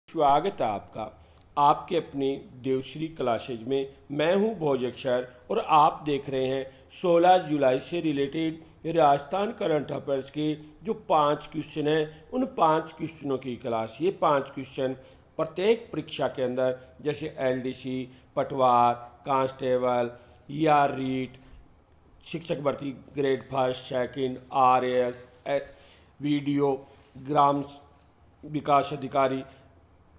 स्वागत है आपका आपके अपनी देवश्री क्लासेज में। मैं हूं भोज अक्षर और आप देख रहे हैं 16 जुलाई से रिलेटेड राजस्थान करंट अफेयर्स के जो 5 क्वेश्चन हैं उन 5 क्वेश्चनों की क्लास। ये 5 क्वेश्चन प्रत्येक परीक्षा के अंदर जैसे एलडीसी, पटवार, कांस्टेबल या रीट, शिक्षक भर्ती grade first second, RAS, VDO, ग्राम विकास अधिकारी,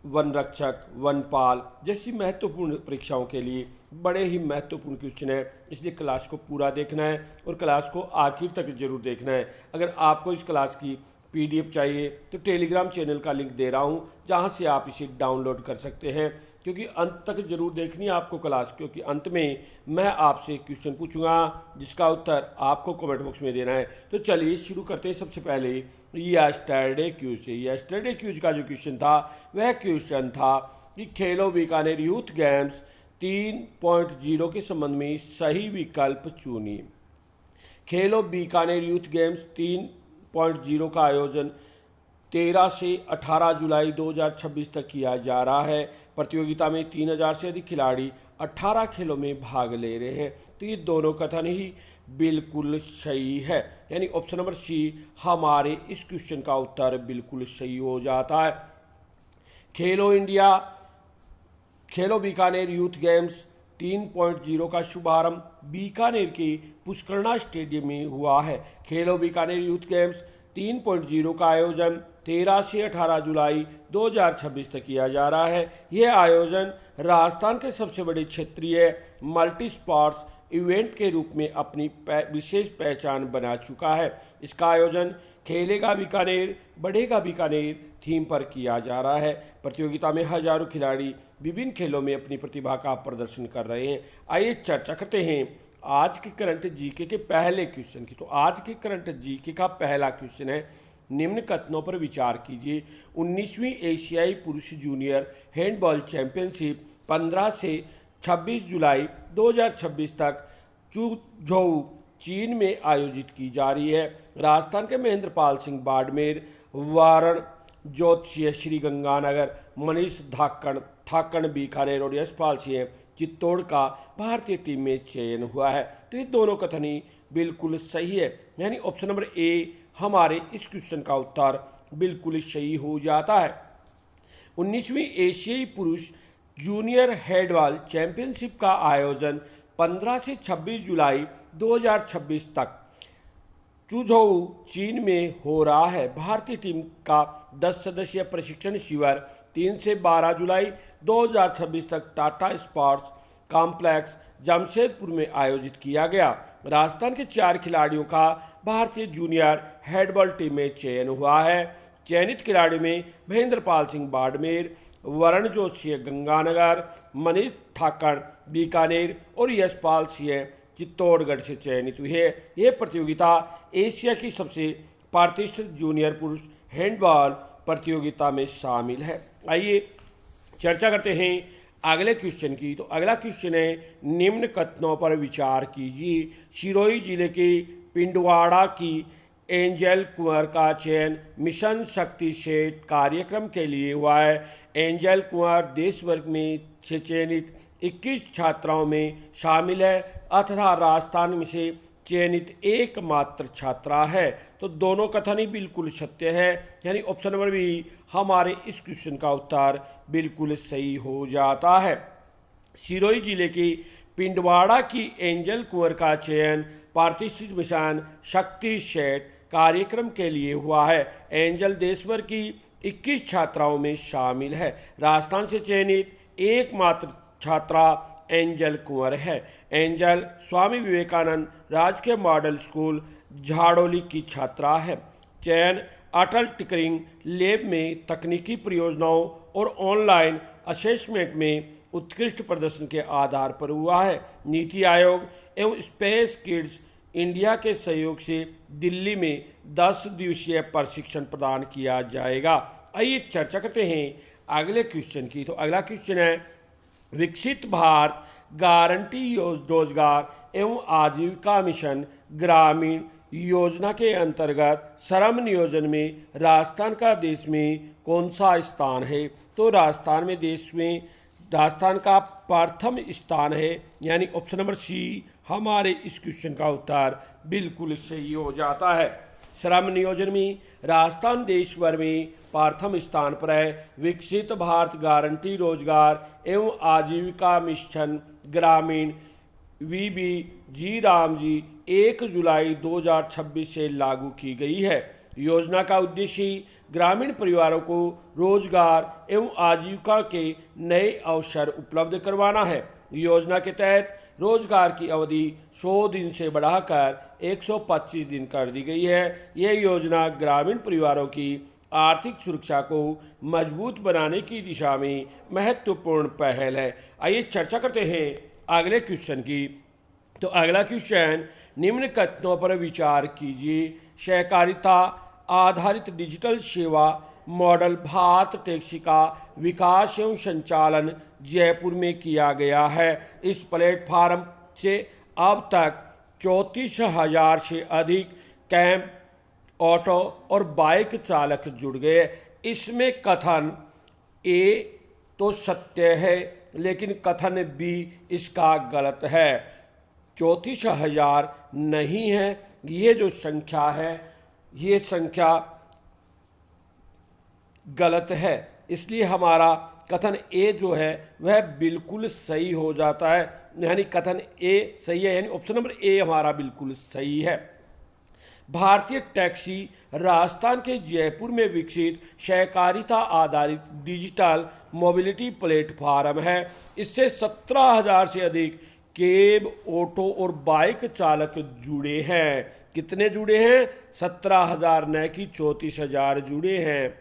वन रक्षक, वनपाल जैसी महत्वपूर्ण परीक्षाओं के लिए बड़े ही महत्वपूर्ण क्वेश्चन है, इसलिए क्लास को पूरा देखना है और क्लास को आखिर तक जरूर देखना है। अगर आपको इस क्लास की पीडीएफ चाहिए तो टेलीग्राम चैनल का लिंक दे रहा हूँ जहाँ से आप इसे डाउनलोड कर सकते हैं, क्योंकि अंत तक जरूर देखनी है आपको क्लास, क्योंकि अंत में मैं आपसे क्वेश्चन पूछूंगा जिसका उत्तर आपको कमेंट बॉक्स में देना है। तो चलिए शुरू करते हैं। सबसे पहले यस्टरडे क्यूज से। यस्टरडे क्यूज का जो क्वेश्चन था वह क्वेश्चन था कि खेलो बीकानेर यूथ गेम्स 3.0 के संबंध में सही विकल्प चुनिए। खेलो बीकानेर यूथ गेम्स 3.0 का आयोजन 13 से 18 जुलाई 2026 तक किया जा रहा है। प्रतियोगिता में 3000 से अधिक खिलाड़ी 18 खेलों में भाग ले रहे हैं। तो ये दोनों कथन ही बिल्कुल सही है, यानी ऑप्शन नंबर सी हमारे इस क्वेश्चन का उत्तर बिल्कुल सही हो जाता है। खेलो बीकानेर यूथ गेम्स 3.0 का शुभारंभ बीकानेर के पुष्करणा स्टेडियम में हुआ है। खेलो बीकानेर यूथ गेम्स 3.0 का आयोजन 13 से 18 जुलाई 2026 तक किया जा रहा है। यह आयोजन राजस्थान के सबसे बड़े क्षेत्रीय मल्टी स्पोर्ट्स इवेंट के रूप में अपनी विशेष पहचान बना चुका है। इसका आयोजन खेलेगा बीकानेर बढ़ेगा बीकानेर थीम पर किया जा रहा है। प्रतियोगिता में हजारों खिलाड़ी विभिन्न खेलों में अपनी प्रतिभा का प्रदर्शन कर रहे हैं। आइए चर्चा करते हैं आज के करंट जीके के पहले क्वेश्चन की। तो आज के करंट जीके का पहला क्वेश्चन है, निम्न कथनों पर विचार कीजिए। 19वीं एशियाई पुरुष जूनियर हैंडबॉल चैंपियनशिप 15 से 26 जुलाई 2026 तक चुझोऊ चीन में आयोजित की जा रही है। राजस्थान के महेंद्रपाल सिंह बाड़मेर, वारण ज्योतिषीय श्रीगंगानगर, मनीष ठाकण बीकानेर और यशपाल सिंह चित्तौड़ का भारतीय टीम में चयन हुआ है। तो ये दोनों कथन ही बिल्कुल सही है, यानी ऑप्शन नंबर ए हमारे इस क्वेश्चन का उत्तर बिल्कुल सही हो जाता है। 19वीं एशियाई पुरुष जूनियर हैंडबॉल चैंपियनशिप का आयोजन 15 से 26 जुलाई 2026 तक चुझोऊ चीन में हो रहा है। भारतीय टीम का 10 सदस्यीय प्रशिक्षण शिविर 3 से 12 जुलाई 2026 तक टाटा स्पोर्ट्स कॉम्प्लेक्स जमशेदपुर में आयोजित किया गया। राजस्थान के 4 खिलाड़ियों का भारतीय जूनियर हैंडबॉल टीम में चयन हुआ है। चयनित खिलाड़ियों में महेंद्रपाल सिंह बाड़मेर, वरण जोशी गंगानगर, मनीष ठाकड़ बीकानेर और यशपाल सिंह चित्तौड़गढ़ से चयनित हुई है। यह प्रतियोगिता एशिया की सबसे प्रतिष्ठित जूनियर पुरुष हैंडबॉल प्रतियोगिता में शामिल है। आइए चर्चा करते हैं अगले क्वेश्चन की। तो अगला क्वेश्चन है, निम्न कथनों पर विचार कीजिए। सिरोही जिले के पिंडवाड़ा की एंजल कुंवर का चयन मिशन शक्ति सेट कार्यक्रम के लिए हुआ है। एंजल कुंवर देश भर में से चयनित 21 छात्राओं में शामिल है अथवा राजस्थान में से चयनित एकमात्र छात्रा है। तो दोनों कथन ही बिल्कुल सत्य है, यानी ऑप्शन नंबर बी हमारे इस क्वेश्चन का उत्तर बिल्कुल सही हो जाता है। सिरोही जिले के पिंडवाड़ा की एंजल कुंवर का चयन प्रतिष्ठित मिशन शक्ति सेट कार्यक्रम के लिए हुआ है। एंजल देश भर की 21 छात्राओं में शामिल है। राजस्थान से चयनित एकमात्र छात्रा एंजल कुंवर है। एंजल स्वामी विवेकानंद राजकीय मॉडल स्कूल झाड़ोली की छात्रा है। चयन अटल टिकरिंग लैब में तकनीकी परियोजनाओं और ऑनलाइन असेसमेंट में उत्कृष्ट प्रदर्शन के आधार पर हुआ है। नीति आयोग एवं स्पेस किड्स इंडिया के सहयोग से दिल्ली में 10 दिवसीय प्रशिक्षण प्रदान किया जाएगा। आइए चर्चा करते हैं अगले क्वेश्चन की। तो अगला क्वेश्चन है, विकसित भारत गारंटी रोजगार एवं आजीविका मिशन ग्रामीण योजना के अंतर्गत श्रम नियोजन में राजस्थान का देश में कौन सा स्थान है? तो राजस्थान का प्रथम स्थान है, यानी ऑप्शन नंबर सी हमारे इस क्वेश्चन का उत्तर बिल्कुल सही हो जाता है। श्रम नियोजन में राजस्थान देश भर में प्रथम स्थान पर है। विकसित भारत गारंटी रोजगार एवं आजीविका मिशन ग्रामीण VBG राम जी 1 जुलाई 2026 से लागू की गई है। योजना का उद्देश्य ग्रामीण परिवारों को रोजगार एवं आजीविका के नए अवसर उपलब्ध करवाना है। योजना के तहत रोजगार की अवधि 100 दिन से बढ़ाकर 125 दिन कर दी गई है। यह योजना ग्रामीण परिवारों की आर्थिक सुरक्षा को मजबूत बनाने की दिशा में महत्वपूर्ण पहल है। आइए चर्चा करते हैं अगले क्वेश्चन की। तो अगला क्वेश्चन, निम्न कथनों पर विचार कीजिए। सहकारिता आधारित डिजिटल सेवा मॉडल भारत टैक्सी का विकास एवं संचालन जयपुर में किया गया है। इस प्लेटफार्म से अब तक 34,000 से अधिक कैब, ऑटो और बाइक चालक जुड़ गए। इसमें कथन ए तो सत्य है, लेकिन कथन बी इसका गलत है। 34,000 नहीं है, ये जो संख्या है ये संख्या गलत है, इसलिए हमारा कथन ए जो है वह बिल्कुल सही हो जाता है, यानी कथन ए सही है, यानी ऑप्शन नंबर ए हमारा बिल्कुल सही है। भारतीय टैक्सी राजस्थान के जयपुर में विकसित सहकारिता आधारित डिजिटल मोबिलिटी प्लेटफार्म है। इससे 17,000 से अधिक कैब, ऑटो और बाइक चालक जुड़े हैं। कितने जुड़े हैं? 17,000 न कि 34,000 जुड़े हैं।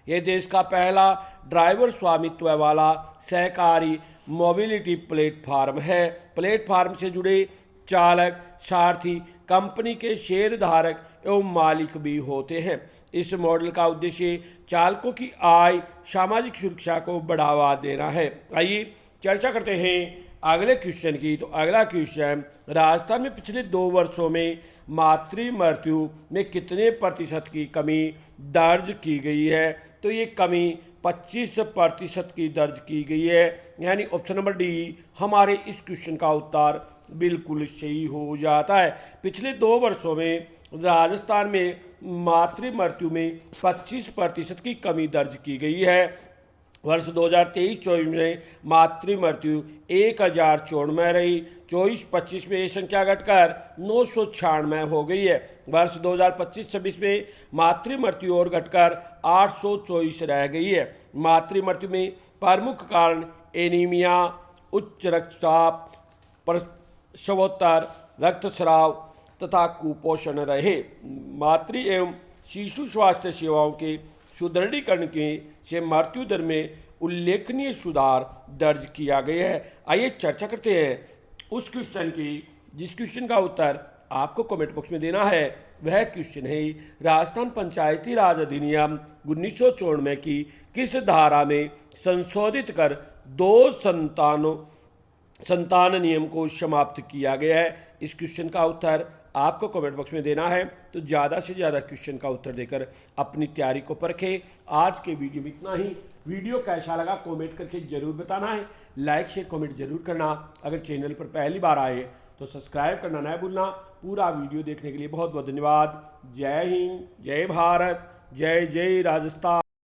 यह देश का पहला ड्राइवर स्वामित्व वाला सहकारी मोबिलिटी प्लेटफार्म है। प्लेटफार्म से जुड़े चालक, सारथी कंपनी के शेयरधारक एवं मालिक भी होते हैं। इस मॉडल का उद्देश्य चालकों की आय, सामाजिक सुरक्षा को बढ़ावा देना है। आइए चर्चा करते हैं अगले क्वेश्चन की। तो अगला क्वेश्चन, राजस्थान में पिछले 2 वर्षों में मातृ मृत्यु में कितने प्रतिशत की कमी दर्ज की गई है? तो ये कमी 25% की दर्ज की गई है, यानी ऑप्शन नंबर डी हमारे इस क्वेश्चन का उत्तर बिल्कुल सही हो जाता है। पिछले 2 वर्षों में राजस्थान में मातृ मृत्यु में 25% की कमी दर्ज की गई है। वर्ष 2023-24 में मातृ मृत्यु 1,094 रही। 24-25 में ये संख्या घटकर 996 हो गई है। वर्ष 2025-26 में मातृ मृत्यु और घटकर 824 रह गई है। मातृ मृत्यु में प्रमुख कारण एनीमिया, उच्च रक्तचाप, प्रसवोत्तर रक्तस्राव तथा कुपोषण रहे। मातृ एवं शिशु स्वास्थ्य सेवाओं के सुदृढ़ीकरण के से मृत्यु दर में उल्लेखनीय सुधार दर्ज किया गया है। आइए चर्चा करते हैं उस क्वेश्चन की जिस क्वेश्चन का उत्तर आपको कमेंट बॉक्स में देना है। वह क्वेश्चन है, राजस्थान पंचायती राज अधिनियम 1994 की किस धारा में संशोधित कर 2 संतान नियम को समाप्त किया गया है? इस क्वेश्चन का उत्तर आपको कमेंट बॉक्स में देना है। तो ज़्यादा से ज़्यादा क्वेश्चन का उत्तर देकर अपनी तैयारी को परखें। आज के वीडियो में इतना ही। वीडियो कैसा लगा कमेंट करके जरूर बताना है। लाइक शेयर कमेंट जरूर करना। अगर चैनल पर पहली बार आए तो सब्सक्राइब करना न भूलना। पूरा वीडियो देखने के लिए बहुत बहुत धन्यवाद। जय हिंद, जय भारत, जय जय राजस्थान।